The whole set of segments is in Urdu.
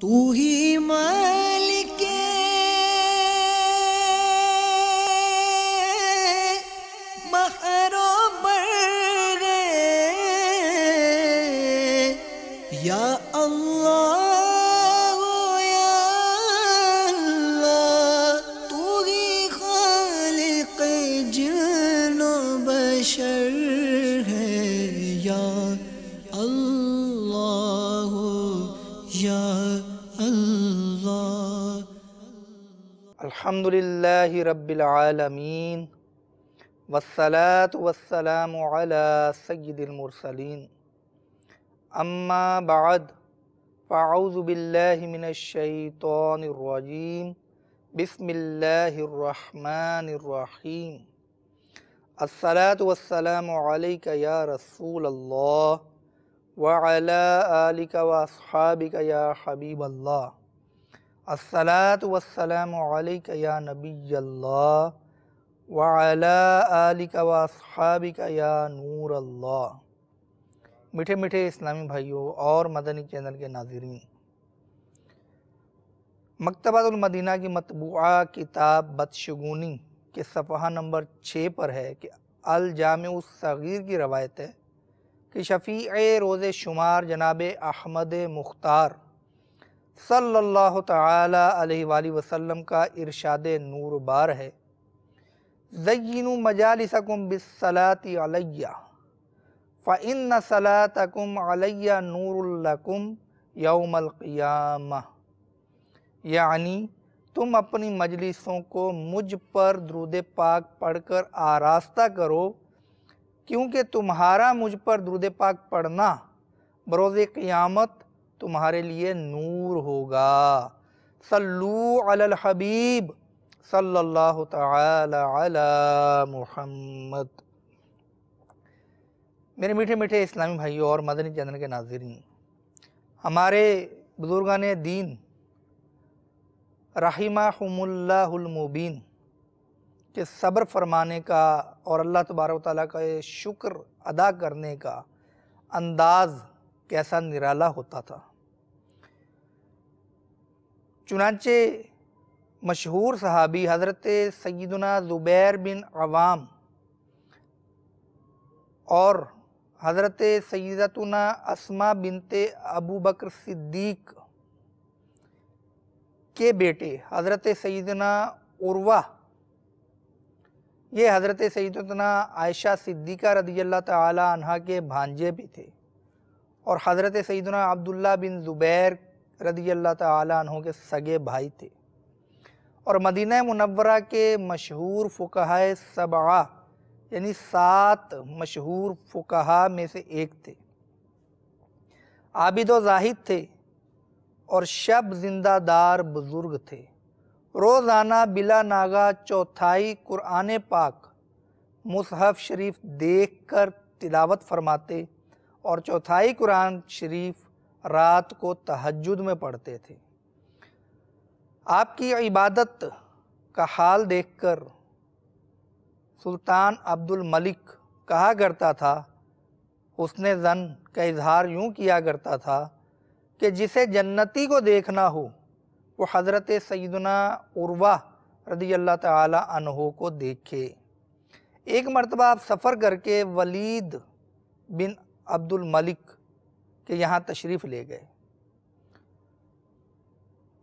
تو ہی مالک بحر و بر یا اللہ یا اللہ، تو ہی خالق جن و بشر ہے یا اللہ یا اللہ۔ الحمدللہ رب العالمین والصلاة والسلام علی سید المرسلین، اما بعد فاعوذ باللہ من الشیطان الرجیم، بسم اللہ الرحمن الرحیم۔ الصلاة والسلام علیک یا رسول اللہ وعلی آلک واصحابک یا حبیب اللہ۔ الصلاة والسلام علیک یا نبی اللہ وعلی آلک واصحابک یا نور اللہ۔ میٹھے میٹھے اسلامی بھائیوں اور مدنی چینل کے ناظرین، مکتبۃ المدینہ کی مطبوعہ کتاب بدشگونی کے صفحہ نمبر 6 پر ہے کہ الجامع الصغیر کی روایت ہے کہ شفیع روز شمار جناب احمد مختار صلی اللہ تعالی علیہ وآلہ وسلم کا ارشاد نور بار ہے، زینوا مجالسکم بالصلاۃ علیہ فإن صلاتکم علیہ نور لکم یوم القیامہ، یعنی تم اپنی مجلسوں کو مجھ پر درود پاک پڑھ کر آراستہ کرو، کیونکہ تمہارا مجھ پر درود پاک پڑھنا بروز قیامت تمہارے لیے نور ہوگا۔ صلو علی الحبیب صلی اللہ تعالی علی محمد۔ میرے میٹھے میٹھے اسلامی بھائیوں اور مدنی چینل کے ناظرین، ہمارے بزرگان دین رحمہم اللہ المبین کہ صبر فرمانے کا اور اللہ تبارک و تعالیٰ کا شکر ادا کرنے کا انداز کیسا نرالا ہوتا تھا۔ چنانچہ مشہور صحابی حضرت سیدنا زبیر بن عوام اور حضرت سیدتنا اسماء بنت ابو بکر صدیق کے بیٹے حضرت سیدنا عروہ، یہ حضرت سیدتنا عائشہ صدیقہ رضی اللہ تعالی عنہ کے بھانجے بھی تھے، اور حضرت سیدنا عبداللہ بن زبیر رضی اللہ تعالی عنہ کے سگے بھائی تھے، اور مدینہ منورہ کے مشہور فقہاء سبعہ یعنی 7 مشہور فقہاء میں سے ایک تھے۔ عابد و زاہد تھے اور شب زندہ دار بزرگ تھے۔ روزانہ بلا ناغہ چوتھائی قرآن پاک مصحف شریف دیکھ کر تلاوت فرماتے، اور چوتھائی قرآن شریف رات کو تہجد میں پڑھتے تھے۔ آپ کی عبادت کا حال دیکھ کر سلطان عبد الملک کہا کرتا تھا، حسن ظن کا اظہار یوں کیا کرتا تھا کہ جسے جنتی کو دیکھنا ہو وہ حضرت سیدنا عروہ رضی اللہ تعالی عنہ کو دیکھے۔ ایک مرتبہ آپ سفر کر کے ولید بن عبد الملک کے یہاں تشریف لے گئے۔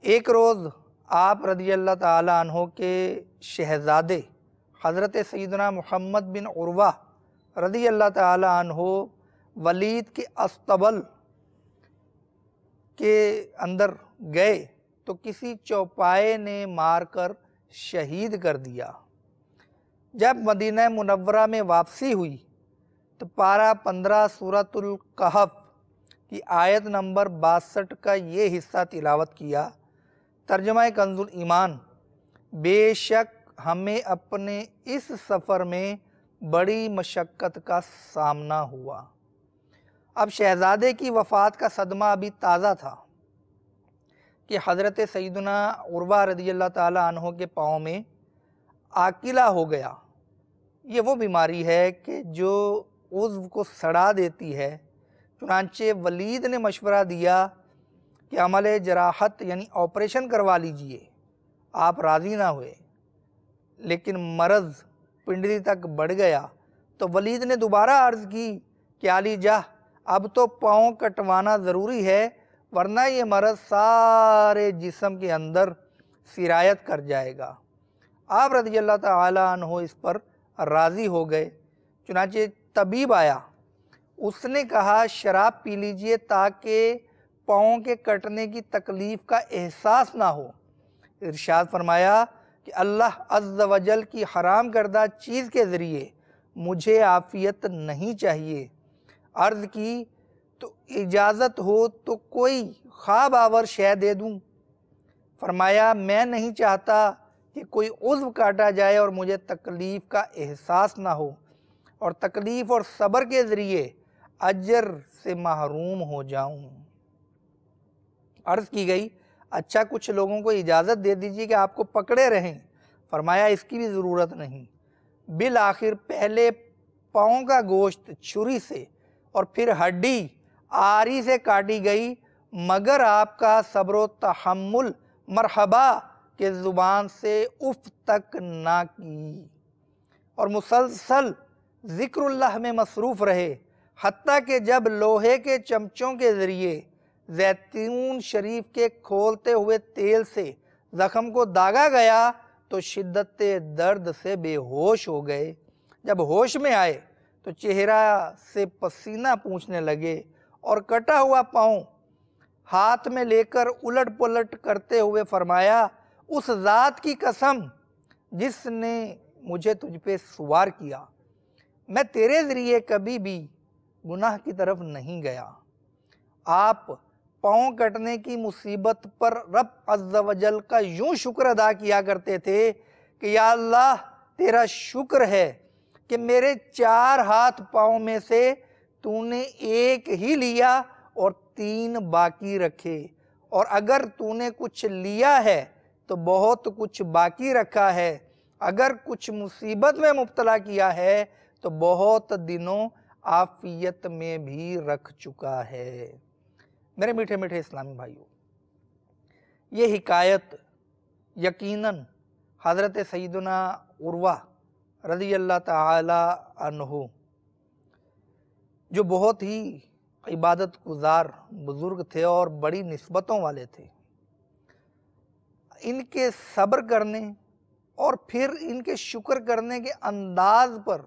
ایک روز آپ رضی اللہ تعالی عنہ کے شہزادے حضرت سیدنا محمد بن عروہ رضی اللہ تعالی عنہ ولید کے استبل کے اندر گئے تو کسی چوپائے نے مار کر شہید کر دیا۔ جب مدینہ منورہ میں واپسی ہوئی تو پارہ 15 سورۃ الکہف کی آیت نمبر 62 کا یہ حصہ تلاوت کیا، ترجمہ کنز الایمان: بے شک ہمیں اپنے اس سفر میں بڑی مشقت کا سامنا ہوا۔ اب شہزادے کی وفات کا صدمہ ابھی تازہ تھا کہ حضرت سیدنا عروہ رضی اللہ تعالی عنہ کے پاؤں میں آکلہ ہو گیا۔ یہ وہ بیماری ہے کہ جو عضو کو سڑا دیتی ہے۔ چنانچہ ولید نے مشورہ دیا کہ عمل جراحت یعنی آپریشن کروا لیجئے۔ آپ راضی نہ ہوئے، لیکن مرض پنڈلی تک بڑھ گیا تو ولید نے دوبارہ عرض کی کہ علی جاہ اب تو پاؤں کٹوانا ضروری ہے، ورنہ یہ مرض سارے جسم کے اندر سرایت کر جائے گا۔ آپ رضی اللہ تعالی عنہ اس پر راضی ہو گئے۔ چنانچہ طبیب آیا، اس نے کہا شراب پی لیجئے تاکہ پاؤں کے کٹنے کی تکلیف کا احساس نہ ہو۔ ارشاد فرمایا کہ اللہ عز و جل کی حرام کردہ چیز کے ذریعے مجھے عافیت نہیں چاہیے۔ عرض کی تو اجازت ہو تو کوئی خواب آور شے دے دوں؟ فرمایا میں نہیں چاہتا کہ کوئی عضو کاٹا جائے اور مجھے تکلیف کا احساس نہ ہو اور تکلیف اور صبر کے ذریعے اجر سے محروم ہو جاؤں۔ عرض کی گئی اچھا کچھ لوگوں کو اجازت دے دیجیے کہ آپ کو پکڑے رہیں۔ فرمایا اس کی بھی ضرورت نہیں۔ بالآخر پہلے پاؤں کا گوشت چھری سے اور پھر ہڈی آری سے کاٹی گئی، مگر آپ کا صبر و تحمل مرحبا کہ زبان سے اف تک نہ کی اور مسلسل ذکر اللہ میں مصروف رہے، حتیٰ کہ جب لوہے کے چمچوں کے ذریعے زیتون شریف کے کھولتے ہوئے تیل سے زخم کو داغا گیا تو شدت درد سے بے ہوش ہو گئے۔ جب ہوش میں آئے تو چہرہ سے پسینہ پونچھنے لگے اور کٹا ہوا پاؤں ہاتھ میں لے کر الٹ پلٹ کرتے ہوئے فرمایا اس ذات کی قسم جس نے مجھے تجھ پہ سوار کیا، میں تیرے ذریعے کبھی بھی گناہ کی طرف نہیں گیا۔ آپ پاؤں کٹنے کی مصیبت پر رب عز و جل کا یوں شکر ادا کیا کرتے تھے کہ یا اللہ تیرا شکر ہے کہ میرے 4 ہاتھ پاؤں میں سے تو نے ایک ہی لیا اور 3 باقی رکھے، اور اگر تو نے کچھ لیا ہے تو بہت کچھ باقی رکھا ہے، اگر کچھ مصیبت میں مبتلا کیا ہے تو بہت دنوں عافیت میں بھی رکھ چکا ہے۔ میرے میٹھے میٹھے اسلامی بھائیوں، یہ حکایت یقیناً حضرت سیدنا عروہ رضی اللہ تعالی عنہ جو بہت ہی عبادت گزار بزرگ تھے اور بڑی نسبتوں والے تھے، ان کے صبر کرنے اور پھر ان کے شکر کرنے کے انداز پر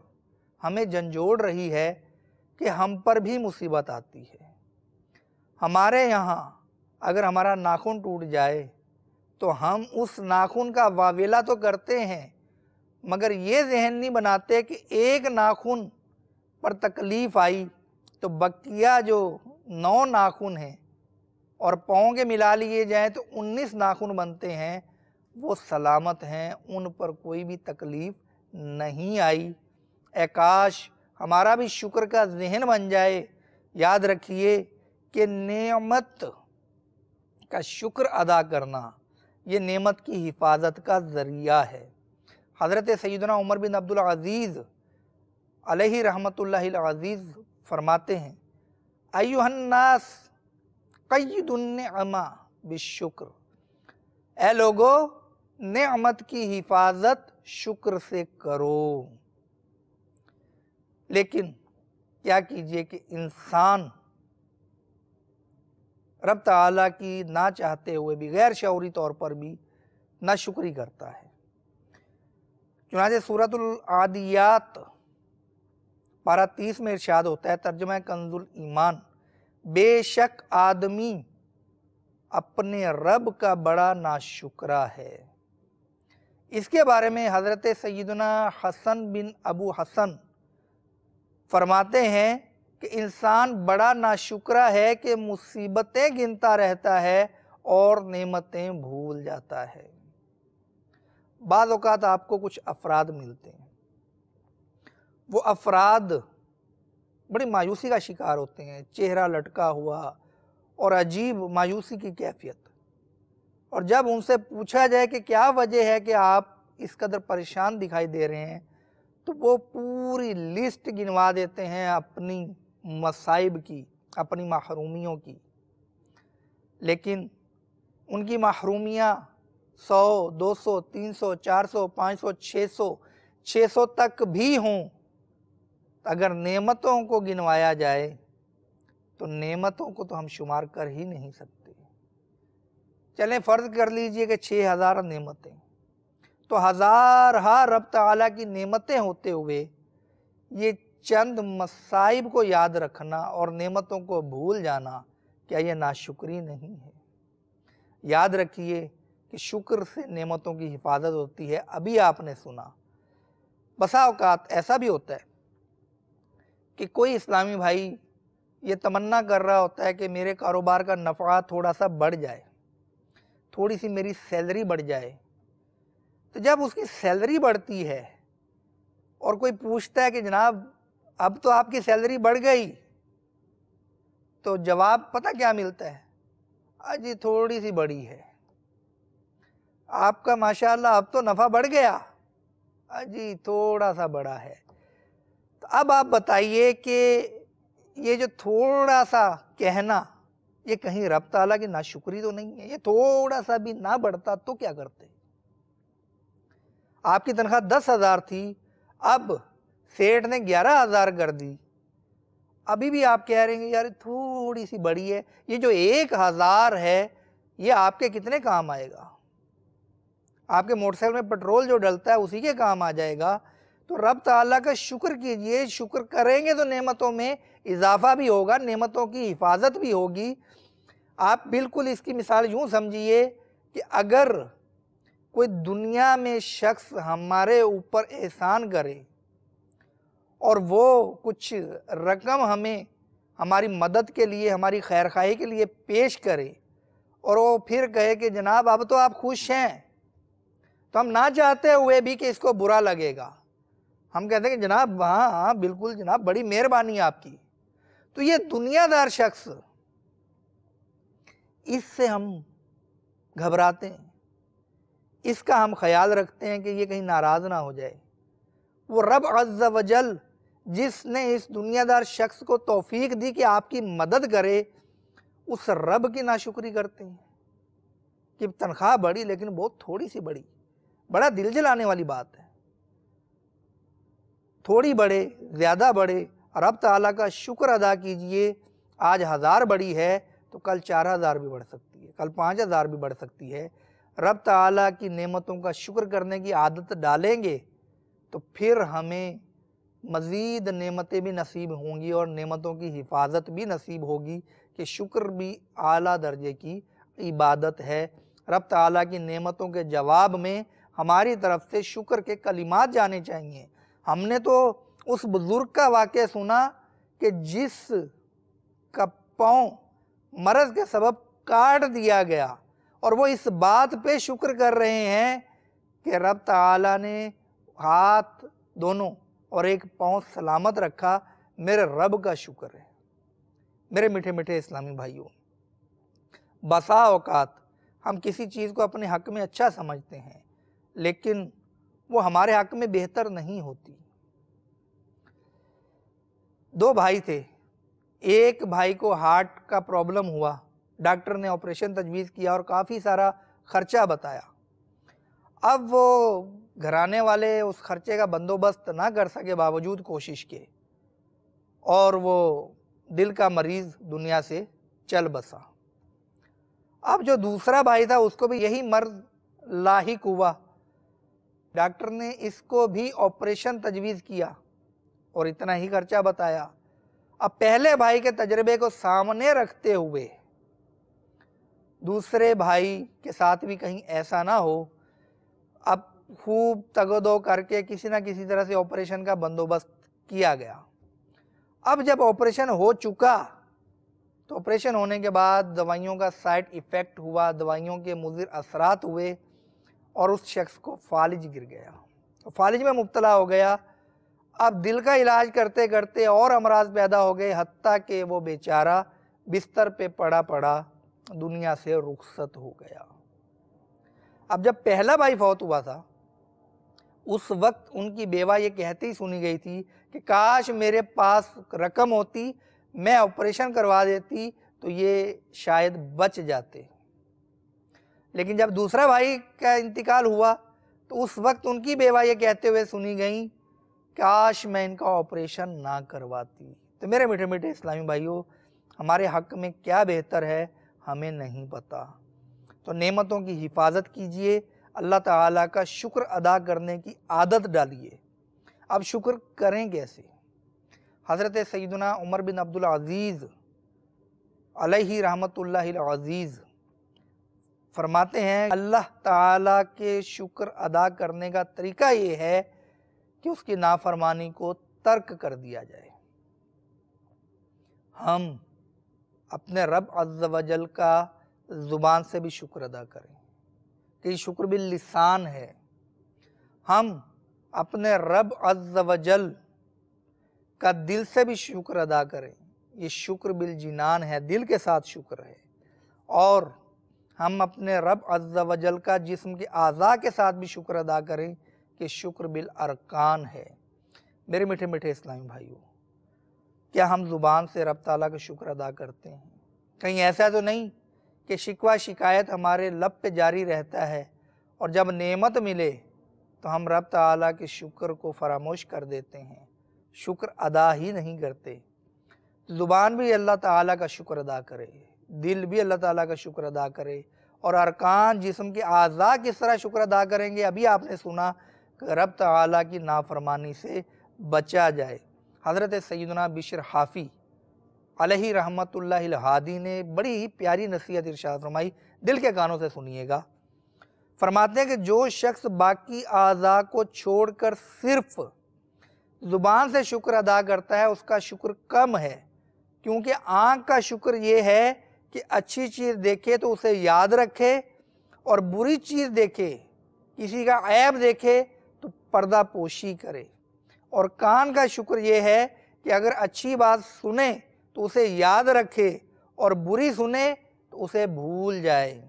ہمیں جھنجھوڑ رہی ہے کہ ہم پر بھی مصیبت آتی ہے۔ ہمارے یہاں اگر ہمارا ناخن ٹوٹ جائے تو ہم اس ناخن کا واویلا تو کرتے ہیں، مگر یہ ذہن نہیں بناتے کہ ایک ناخن پر تکلیف آئی تو بقیہ جو 9 ناخن ہیں اور پاؤں کے ملا لیے جائیں تو 19 ناخن بنتے ہیں، وہ سلامت ہیں، ان پر کوئی بھی تکلیف نہیں آئی۔ اے کاش ہمارا بھی شکر کا ذہن بن جائے۔ یاد رکھیے کہ نعمت کا شکر ادا کرنا یہ نعمت کی حفاظت کا ذریعہ ہے۔ حضرت سیدنا عمر بن عبدالعزیز علیہ رحمت اللہ العزیز فرماتے ہیں ایھا الناس قیدوا النعمہ بالشکر، اے لوگو نعمت کی حفاظت شکر سے کرو۔ لیکن کیا کیجئے کہ انسان رب تعالیٰ کی نہ چاہتے ہوئے بھی غیر شعوری طور پر بھی ناشکری کرتا ہے۔ چنانچہ سورۃ العادیات پارہ 30 میں ارشاد ہوتا ہے، ترجمہ کنز الایمان، بے شک آدمی اپنے رب کا بڑا ناشکرا ہے۔ اس کے بارے میں حضرت سیدنا حسن بن ابو حسن فرماتے ہیں کہ انسان بڑا ناشکرا ہے کہ مصیبتیں گنتا رہتا ہے اور نعمتیں بھول جاتا ہے۔ بعض اوقات آپ کو کچھ افراد ملتے ہیں، وہ افراد بڑی مایوسی کا شکار ہوتے ہیں، چہرہ لٹکا ہوا اور عجیب مایوسی کی کیفیت، اور جب ان سے پوچھا جائے کہ کیا وجہ ہے کہ آپ اس قدر پریشان دکھائی دے رہے ہیں تو وہ پوری لسٹ گنوا دیتے ہیں اپنی مصائب کی، اپنی محرومیوں کی۔ لیکن ان کی محرومیاں 100 200 300 400 500 600 تک بھی ہوں، اگر نعمتوں کو گنوایا جائے تو نعمتوں کو تو ہم شمار کر ہی نہیں سکتے۔ چلیں فرض کر لیجئے کہ 6000 نعمتیں، تو ہزارہا رب تعالیٰ کی نعمتیں ہوتے ہوئے یہ چند مصائب کو یاد رکھنا اور نعمتوں کو بھول جانا، کیا یہ ناشکری نہیں ہے؟ یاد رکھیے کہ شکر سے نعمتوں کی حفاظت ہوتی ہے۔ ابھی آپ نے سنا، بسا اوقات ایسا بھی ہوتا ہے کہ کوئی اسلامی بھائی یہ تمنا کر رہا ہوتا ہے کہ میرے کاروبار کا نفع تھوڑا سا بڑھ جائے، تھوڑی سی میری سیلری بڑھ جائے۔ تو جب اس کی سیلری بڑھتی ہے اور کوئی پوچھتا ہے کہ جناب اب تو آپ کی سیلری بڑھ گئی، تو جواب پتہ کیا ملتا ہے؟ جی تھوڑی سی بڑھی ہے۔ آپ کا ماشاءاللہ اب تو نفع بڑھ گیا، جی تھوڑا سا بڑھا ہے۔ تو اب آپ بتائیے کہ یہ جو تھوڑا سا کہنا، یہ کہیں رب تعالیٰ کی ناشکری تو نہیں ہے؟ یہ تھوڑا سا بھی نہ بڑھتا تو کیا کرتے؟ آپ کی تنخواہ 10,000 تھی، اب سیٹھ نے 11,000 کر دی، ابھی بھی آپ کہہ رہے ہیں یار تھوڑی سی بڑی ہے۔ یہ جو 1,000 ہے یہ آپ کے کتنے کام آئے گا؟ آپ کے موٹر سائیکل میں پٹرول جو ڈلتا ہے اسی کے کام آ جائے گا۔ تو رب تعالیٰ کا شکر کیجئے، شکر کریں گے تو نعمتوں میں اضافہ بھی ہوگا، نعمتوں کی حفاظت بھی ہوگی۔ آپ بالکل اس کی مثال یوں سمجھیے کہ اگر کوئی دنیا میں شخص ہمارے اوپر احسان کرے اور وہ کچھ رقم ہمیں ہماری مدد کے لیے، ہماری خیرخواہی کے لیے پیش کرے، اور وہ پھر کہے کہ جناب اب تو آپ خوش ہیں، تو ہم نہ چاہتے ہوئے بھی کہ اس کو برا لگے گا، ہم کہتے ہیں کہ جناب ہاں بالکل جناب بڑی مہربانی آپ کی۔ تو یہ دنیا دار شخص، اس سے ہم گھبراتے ہیں، اس کا ہم خیال رکھتے ہیں کہ یہ کہیں ناراض نہ ہو جائے۔ وہ رب عز و جل جس نے اس دنیا دار شخص کو توفیق دی کہ آپ کی مدد کرے، اس رب کی ناشکری کرتے ہیں کہ تنخواہ بڑھی لیکن بہت تھوڑی سی بڑھی۔ بڑا دل جلانے والی بات ہے۔ تھوڑی بڑھے زیادہ بڑھے، رب تعالیٰ کا شکر ادا کیجئے۔ آج 1000 بڑھی ہے تو کل 4000 بھی بڑھ سکتی ہے، کل 5000 بھی بڑھ سکتی ہے۔ رب تعالیٰ کی نعمتوں کا شکر کرنے کی عادت ڈالیں گے تو پھر ہمیں مزید نعمتیں بھی نصیب ہوں گی اور نعمتوں کی حفاظت بھی نصیب ہوگی، کہ شکر بھی اعلیٰ درجے کی عبادت ہے۔ رب تعالیٰ کی نعمتوں کے جواب میں ہماری طرف سے شکر کے کلمات جانے چاہیے۔ ہم نے تو اس بزرگ کا واقعہ سنا کہ جس کا پاؤں مرض کے سبب کاٹ دیا گیا، اور وہ اس بات پہ شکر کر رہے ہیں کہ رب تعالیٰ نے ہاتھ دونوں اور ایک پاؤں سلامت رکھا، میرے رب کا شکر ہے۔ میرے میٹھے میٹھے اسلامی بھائیوں، بسا اوقات ہم کسی چیز کو اپنے حق میں اچھا سمجھتے ہیں لیکن وہ ہمارے حق میں بہتر نہیں ہوتی۔ 2 بھائی تھے، ایک بھائی کو ہارٹ کا پرابلم ہوا، ڈاکٹر نے آپریشن تجویز کیا اور کافی سارا خرچہ بتایا۔ اب وہ گھرانے والے اس خرچے کا بندوبست نہ کر سکے باوجود کوشش کے، اور وہ دل کا مریض دنیا سے چل بسا۔ اب جو دوسرا بھائی تھا اس کو بھی یہی مرض لاحق ہوا، ڈاکٹر نے اس کو بھی آپریشن تجویز کیا اور اتنا ہی خرچہ بتایا۔ اب پہلے بھائی کے تجربے کو سامنے رکھتے ہوئے دوسرے بھائی کے ساتھ بھی کہیں ایسا نہ ہو، اب خوب تگ و دو کر کے کسی نہ کسی طرح سے آپریشن کا بندوبست کیا گیا۔ اب جب آپریشن ہو چکا تو آپریشن ہونے کے بعد دوائیوں کا سائیڈ ایفیکٹ ہوا، دوائیوں کے مضر اثرات ہوئے اور اس شخص کو فالج گر گیا، فالج میں مبتلا ہو گیا۔ اب دل کا علاج کرتے کرتے اور امراض پیدا ہو گئے، حتیٰ کہ وہ بیچارہ بستر پہ پڑا دنیا سے رخصت ہو گیا۔ اب جب پہلا بھائی فوت ہوا تھا اس وقت ان کی بیوہ یہ کہتی ہی سنی گئی تھی کہ کاش میرے پاس رقم ہوتی، میں آپریشن کروا دیتی تو یہ شاید بچ جاتے، لیکن جب دوسرا بھائی کا انتقال ہوا تو اس وقت ان کی بیوہ یہ کہتے ہوئے سنی گئیں، کاش میں ان کا آپریشن نہ کرواتی۔ تو میرے میٹھے میٹھے اسلامی بھائیوں، ہمارے حق میں کیا بہتر ہے ہمیں نہیں پتہ۔ تو نعمتوں کی حفاظت کیجئے، اللہ تعالیٰ کا شکر ادا کرنے کی عادت ڈالیے۔ اب شکر کریں کیسے؟ حضرت سیدنا عمر بن عبدالعزیز علیہ رحمت اللہ العزیز فرماتے ہیں، اللہ تعالیٰ کے شکر ادا کرنے کا طریقہ یہ ہے کہ اس کی نافرمانی کو ترک کر دیا جائے۔ ہم اپنے رب عز و جل کا زبان سے بھی شکر ادا کریں کہ یہ شکر باللسان ہے۔ ہم اپنے رب عز و جل کا دل سے بھی شکر ادا کریں، یہ شکر بالجنان ہے، دل کے ساتھ شکر ہے۔ اور ہم اپنے رب عز و جل کا جسم کے اعضاء کے ساتھ بھی شکر ادا کریں کہ شکر بالارکان ہے۔ میرے میٹھے میٹھے اسلامی بھائیوں، کیا ہم زبان سے رب تعالیٰ کا شکر ادا کرتے ہیں؟ کہیں ایسا تو نہیں کہ شکوہ شکایت ہمارے لب پہ جاری رہتا ہے اور جب نعمت ملے تو ہم رب تعالیٰ کے شکر کو فراموش کر دیتے ہیں، شکر ادا ہی نہیں کرتے۔ زبان بھی اللہ تعالیٰ کا شکر ادا کرے، دل بھی اللہ تعالیٰ کا شکر ادا کرے، اور ارکان جسم کے اعضاء کس طرح شکر ادا کریں گے؟ ابھی آپ نے سنا کہ رب تعالیٰ کی نافرمانی سے بچا جائے۔ حضرت سیدنا بشر حافی علیہ رحمت اللہ الہادی نے بڑی ہی پیاری نصیحت ارشاد فرمائی، دل کے کانوں سے سنیے گا۔ فرماتے ہیں کہ جو شخص باقی اعضاء کو چھوڑ کر صرف زبان سے شکر ادا کرتا ہے، اس کا شکر کم ہے، کیونکہ آنکھ کا شکر یہ ہے کہ اچھی چیز دیکھے تو اسے یاد رکھے، اور بری چیز دیکھے، کسی کا عیب دیکھے تو پردہ پوشی کرے۔ اور کان کا شکر یہ ہے کہ اگر اچھی بات سنے تو اسے یاد رکھے، اور بری سنے تو اسے بھول جائے۔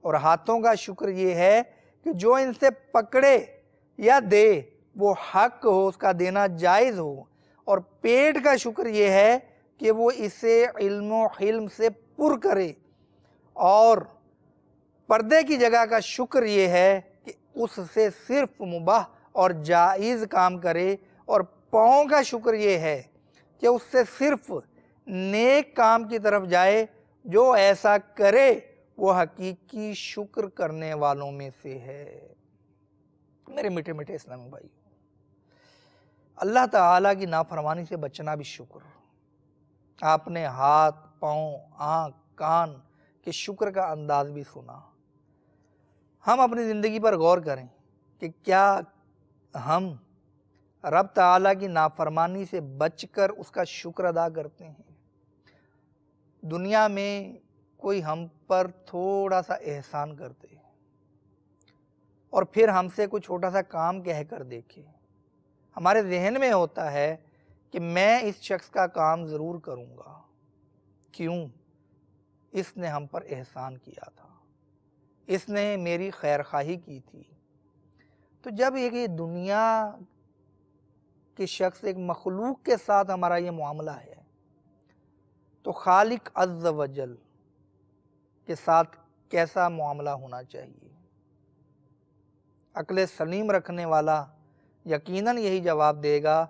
اور ہاتھوں کا شکر یہ ہے کہ جو ان سے پکڑے یا دے وہ حق ہو، اس کا دینا جائز ہو۔ اور پیٹ کا شکر یہ ہے کہ وہ اسے علم و حلم سے پر کرے۔ اور پردے کی جگہ کا شکر یہ ہے کہ اس سے صرف مباح اور جائز کام کرے۔ اور پاؤں کا شکر یہ ہے کہ اس سے صرف نیک کام کی طرف جائے۔ جو ایسا کرے وہ حقیقی شکر کرنے والوں میں سے ہے۔ میرے میٹھے میٹھے اسلامی بھائی، اللہ تعالیٰ کی نافرمانی سے بچنا بھی شکر۔ آپ نے ہاتھ، پاؤں، آنکھ، کان کے شکر کا انداز بھی سنا۔ ہم اپنی زندگی پر غور کریں کہ کیا ہم رب تعالیٰ کی نافرمانی سے بچ کر اس کا شکر ادا کرتے ہیں؟ دنیا میں کوئی ہم پر تھوڑا سا احسان کرتے اور پھر ہم سے کوئی چھوٹا سا کام کہہ کر دیکھے، ہمارے ذہن میں ہوتا ہے کہ میں اس شخص کا کام ضرور کروں گا، کیوں؟ اس نے ہم پر احسان کیا تھا، اس نے میری خیر خواہی کی تھی۔ تو جب یہ دنیا کے شخص ایک مخلوق کے ساتھ ہمارا یہ معاملہ ہے، تو خالق عز و جل کے ساتھ کیسا معاملہ ہونا چاہیے؟ عقل سلیم رکھنے والا یقیناً یہی جواب دے گا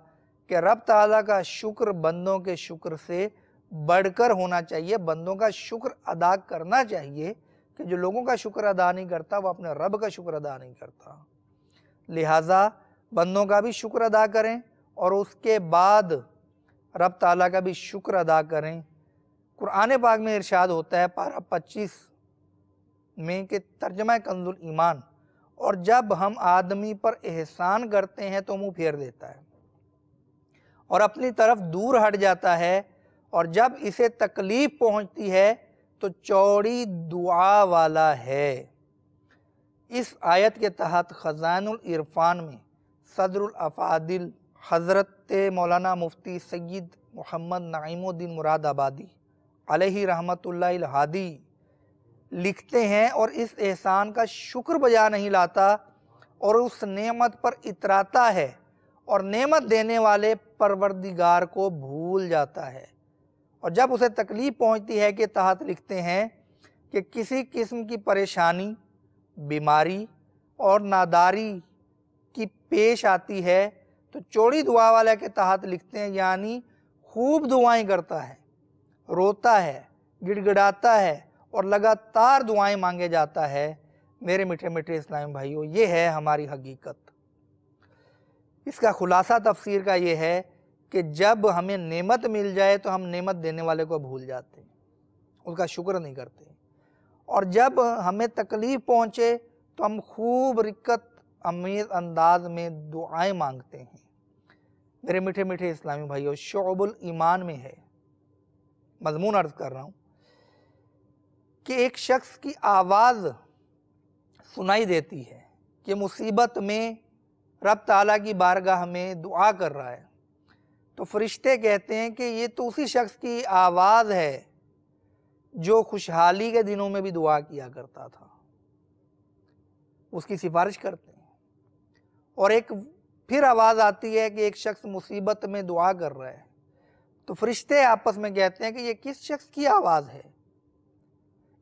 کہ رب تعالیٰ کا شکر بندوں کے شکر سے بڑھ کر ہونا چاہیے۔ بندوں کا شکر ادا کرنا چاہیے، کہ جو لوگوں کا شکر ادا نہیں کرتا وہ اپنے رب کا شکر ادا نہیں کرتا۔ لہٰذا بندوں کا بھی شکر ادا کریں، اور اس کے بعد رب تعالیٰ کا بھی شکر ادا کریں۔ قرآن پاک میں ارشاد ہوتا ہے پارہ 25 میں کہ ترجمہ کنز الایمان، اور جب ہم آدمی پر احسان کرتے ہیں تو منہ پھیر دیتا ہے اور اپنی طرف دور ہٹ جاتا ہے، اور جب اسے تکلیف پہنچتی ہے تو چوڑی دعا والا ہے۔ اس آیت کے تحت خزائن العرفان میں صدر الافاضل حضرت مولانا مفتی سید محمد نعیم الدین مراد آبادی علیہ رحمت اللہ الہادی لکھتے ہیں، اور اس احسان کا شکر بجا نہیں لاتا اور اس نعمت پر اتراتا ہے، اور نعمت دینے والے پروردگار کو بھول جاتا ہے۔ اور جب اسے تکلیف پہنچتی ہے کہ تحت لکھتے ہیں کہ کسی قسم کی پریشانی، بیماری اور ناداری کی پیش آتی ہے تو چوڑی دعا والا کے تحت لکھتے ہیں یعنی خوب دعائیں کرتا ہے، روتا ہے، گڑ گڑاتا ہے اور لگاتار دعائیں مانگے جاتا ہے۔ میرے میٹھے میٹھے اسلامی بھائیوں، یہ ہے ہماری حقیقت۔ اس کا خلاصہ تفسیر کا یہ ہے کہ جب ہمیں نعمت مل جائے تو ہم نعمت دینے والے کو بھول جاتے ہیں، اس کا شکر نہیں کرتے، اور جب ہمیں تکلیف پہنچے تو ہم خوب رقت امیز انداز میں دعائیں مانگتے ہیں۔ میرے میٹھے میٹھے اسلامی بھائیوں، شعب الایمان میں ہے، مضمون عرض کر رہا ہوں کہ ایک شخص کی آواز سنائی دیتی ہے کہ مصیبت میں رب تعالیٰ کی بارگاہ میں دعا کر رہا ہے، تو فرشتے کہتے ہیں کہ یہ تو اسی شخص کی آواز ہے جو خوشحالی کے دنوں میں بھی دعا کیا کرتا تھا، اس کی سفارش کرتے ہیں۔ اور ایک پھر آواز آتی ہے کہ ایک شخص مصیبت میں دعا کر رہا ہے، تو فرشتے آپس میں کہتے ہیں کہ یہ کس شخص کی آواز ہے،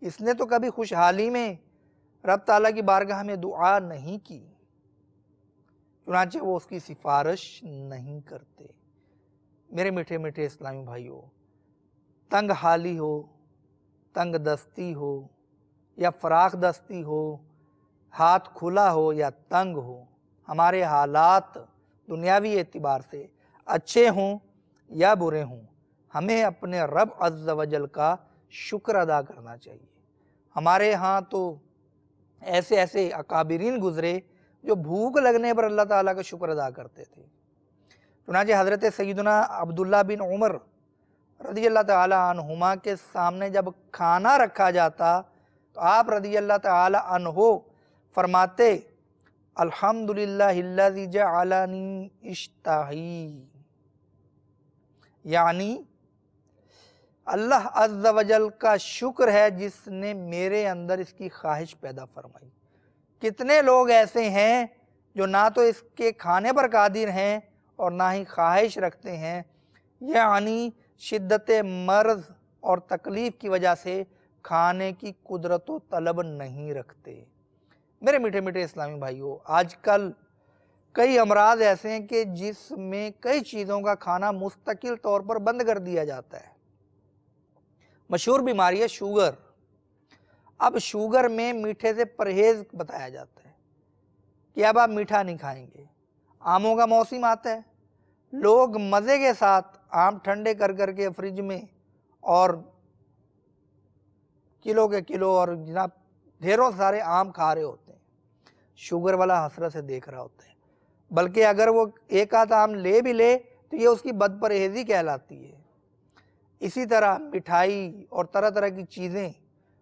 اس نے تو کبھی خوشحالی میں رب تعالیٰ کی بارگاہ میں دعا نہیں کی، چنانچہ وہ اس کی سفارش نہیں کرتے۔ میرے میٹھے میٹھے اسلامی بھائیوں، تنگ حالی ہو، تنگ دستی ہو یا فراخ دستی ہو، ہاتھ کھلا ہو یا تنگ ہو، ہمارے حالات دنیاوی اعتبار سے اچھے ہوں یا برے ہوں، ہمیں اپنے رب عز و جل کا شکر ادا کرنا چاہیے۔ ہمارے ہاں تو ایسے اکابرین گزرے جو بھوک لگنے پر اللہ تعالیٰ کا شکر ادا کرتے تھے۔ چنانچہ حضرت سیدنا عبداللہ بن عمر رضی اللہ تعالیٰ عنہما کے سامنے جب کھانا رکھا جاتا تو آپ رضی اللہ تعالیٰ عنہ فرماتے الحمدللہ الذی جعلنی اشتہی، یعنی اللہ عز و جل کا شکر ہے جس نے میرے اندر اس کی خواہش پیدا فرمائی۔ کتنے لوگ ایسے ہیں جو نہ تو اس کے کھانے پر قادر ہیں اور نہ ہی خواہش رکھتے ہیں، یعنی شدت مرض اور تکلیف کی وجہ سے کھانے کی قدرت و طلب نہیں رکھتے۔ میرے میٹھے میٹھے اسلامی بھائیوں، آج کل کئی امراض ایسے ہیں کہ جس میں کئی چیزوں کا کھانا مستقل طور پر بند کر دیا جاتا ہے۔ مشہور بیماری ہے شوگر۔ اب شوگر میں میٹھے سے پرہیز بتایا جاتا ہے کہ اب آپ میٹھا نہیں کھائیں گے۔ آموں کا موسم آتا ہے، لوگ مزے کے ساتھ آم ٹھنڈے کر کر کے فریج میں اور کلو کے کلو اور جناب ڈھیروں سارے آم کھا رہے ہوتے ہیں، شوگر والا حسرت سے دیکھ رہا ہوتا ہے، بلکہ اگر وہ ایک آدھ آم لے بھی لے تو یہ اس کی بد پرہیزی کہلاتی ہے۔ اسی طرح مٹھائی اور طرح طرح کی چیزیں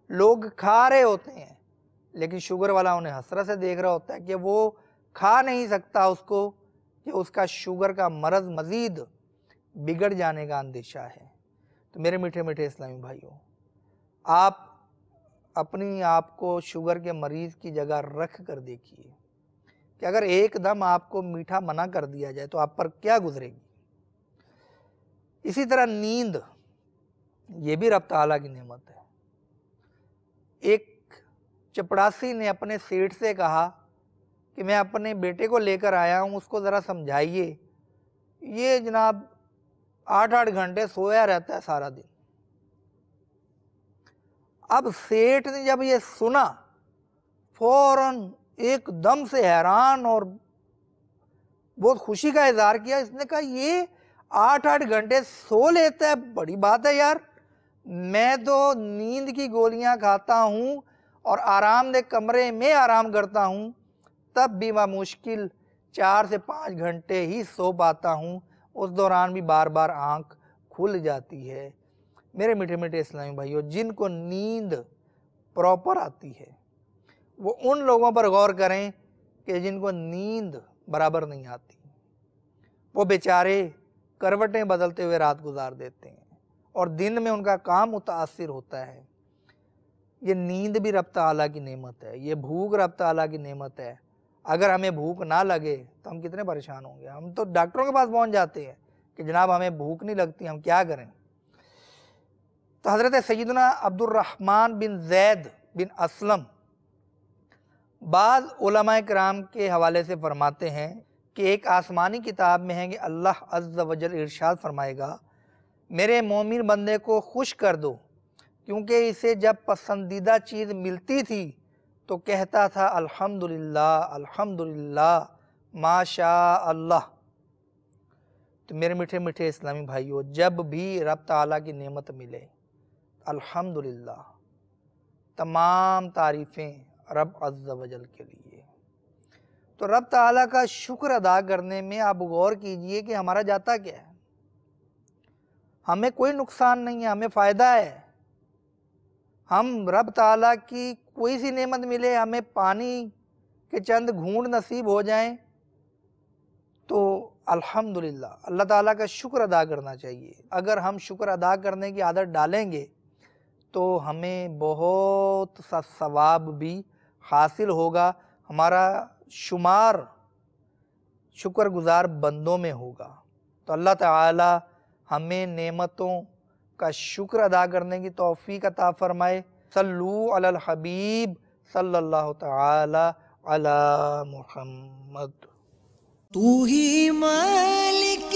لوگ کھا رہے ہوتے ہیں، لیکن شوگر والا انہیں حسرت سے دیکھ رہا ہوتا ہے کہ وہ کھا نہیں سکتا اس کو، کہ اس کا شوگر کا مرض مزید بگڑ جانے کا اندیشہ ہے۔ تو میرے میٹھے میٹھے اسلامی بھائیوں، آپ اپنی آپ کو شوگر کے مریض کی جگہ رکھ کر دیکھیے کہ اگر ایک دم آپ کو میٹھا منع کر دیا جائے تو آپ پر کیا گزرے گی۔ اسی طرح نیند، یہ بھی رب تعالیٰ کی نعمت ہے۔ ایک چپڑاسی نے اپنے سیٹھ سے کہا کہ میں اپنے بیٹے کو لے کر آیا ہوں، اس کو ذرا سمجھائیے، یہ جناب 8 گھنٹے سویا رہتا ہے سارا دن۔ اب سیٹھ نے جب یہ سنا فوراً ایک دم سے حیران اور بہت خوشی کا اظہار کیا۔ اس نے کہا یہ 8 گھنٹے سو لیتا ہے، بڑی بات ہے یار، میں تو نیند کی گولیاں کھاتا ہوں اور آرام دہ کمرے میں آرام کرتا ہوں، تب بھی میں مشکل 4 سے 5 گھنٹے ہی سو پاتا ہوں، اس دوران بھی بار بار آنکھ کھل جاتی ہے۔ میرے میٹھے میٹھے اسلامی بھائیوں، جن کو نیند پراپر آتی ہے وہ ان لوگوں پر غور کریں کہ جن کو نیند برابر نہیں آتی، وہ بیچارے کروٹیں بدلتے ہوئے رات گزار دیتے ہیں اور دن میں ان کا کام متاثر ہوتا ہے۔ یہ نیند بھی رب تعالیٰ کی نعمت ہے، یہ بھوک رب تعالیٰ کی نعمت ہے۔ اگر ہمیں بھوک نہ لگے تو ہم کتنے پریشان ہوں گے، ہم تو ڈاکٹروں کے پاس پہنچ جاتے ہیں کہ جناب ہمیں بھوک نہیں لگتی، ہم کیا کریں۔ تو حضرت سیدنا عبد الرحمن بن زید بن اسلم بعض علماء کرام کے حوالے سے فرماتے ہیں کہ ایک آسمانی کتاب میں ہے کہ اللہ عز و جل ارشاد فرمائے گا میرے مومن بندے کو خوش کر دو، کیونکہ اسے جب پسندیدہ چیز ملتی تھی تو کہتا تھا الحمدللہ الحمدللہ ماشاء اللہ۔ تو میرے میٹھے میٹھے اسلامی بھائیوں، جب بھی رب تعالیٰ کی نعمت ملے الحمدللہ، تمام تعریفیں رب عز و جل کے لیے۔ تو رب تعالیٰ کا شکر ادا کرنے میں آپ غور کیجئے کہ ہمارا جاتا کیا ہے۔ ہمیں کوئی نقصان نہیں ہے، ہمیں فائدہ ہے۔ ہم رب تعالیٰ کی کوئی سی نعمت ملے، ہمیں پانی کے چند گھونٹ نصیب ہو جائیں تو الحمدللہ اللہ تعالیٰ کا شکر ادا کرنا چاہیے۔ اگر ہم شکر ادا کرنے کی عادت ڈالیں گے تو ہمیں بہت سا ثواب بھی حاصل ہوگا، ہمارا شمار شکر گزار بندوں میں ہوگا۔ تو اللہ تعالیٰ ہمیں نعمتوں کا شکر ادا کرنے کی توفیق عطا فرمائے۔ صلو علی الحبیب صلی اللہ تعالی علی محمد۔ تو ہی مالک